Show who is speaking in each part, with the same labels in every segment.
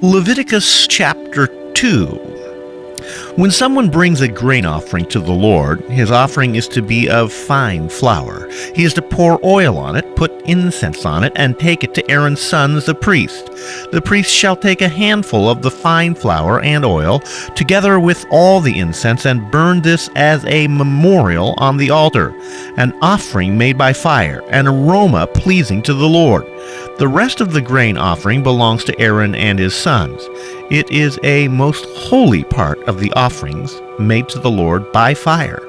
Speaker 1: Leviticus Chapter 2. When someone brings a grain offering to the Lord, his offering is to be of fine flour. He is to pour oil on it, put incense on it, and take it to Aaron's sons, the priest. The priest shall take a handful of the fine flour and oil, together with all the incense, and burn this as a memorial on the altar, an offering made by fire, an aroma pleasing to the Lord. The rest of the grain offering belongs to Aaron and his sons. It is a most holy part of the offerings made to the Lord by fire.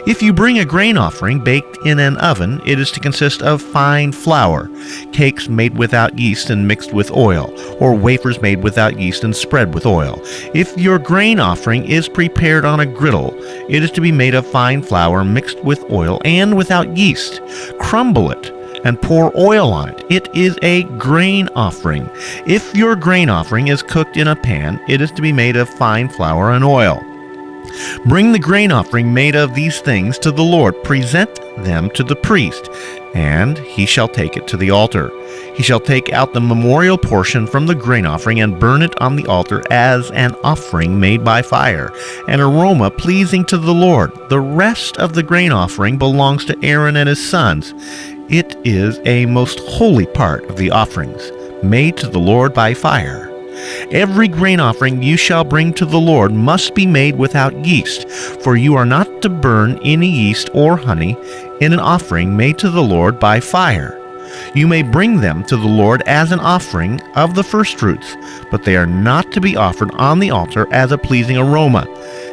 Speaker 1: If you bring a grain offering baked in an oven, it is to consist of fine flour, cakes made without yeast and mixed with oil, or wafers made without yeast and spread with oil. If your grain offering is prepared on a griddle, it is to be made of fine flour mixed with oil and without yeast. Crumble it and pour oil on it. It is a grain offering. If your grain offering is cooked in a pan, it is to be made of fine flour and oil. Bring the grain offering made of these things to the Lord. Present them to the priest, and he shall take it to the altar. He shall take out the memorial portion from the grain offering and burn it on the altar as an offering made by fire, an aroma pleasing to the Lord. The rest of the grain offering belongs to Aaron and his sons. It is a most holy part of the offerings made to the Lord by fire. Every grain offering you shall bring to the Lord must be made without yeast, for you are not to burn any yeast or honey in an offering made to the Lord by fire. You may bring them to the Lord as an offering of the firstfruits, but they are not to be offered on the altar as a pleasing aroma.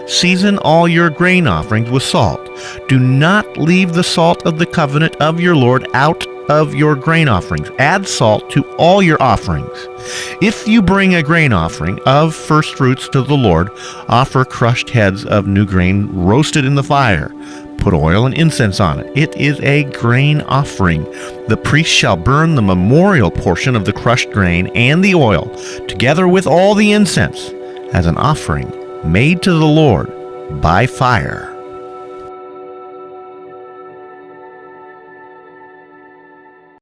Speaker 1: Season all your grain offerings with salt. Do not leave the salt of the covenant of your Lord out of your grain offerings. Add salt to all your offerings. If you bring a grain offering of firstfruits to the Lord, offer crushed heads of new grain roasted in the fire. Put oil and incense on it. It is a grain offering. The priest shall burn the memorial portion of the crushed grain and the oil, together with all the incense, as an offering made to the Lord by fire.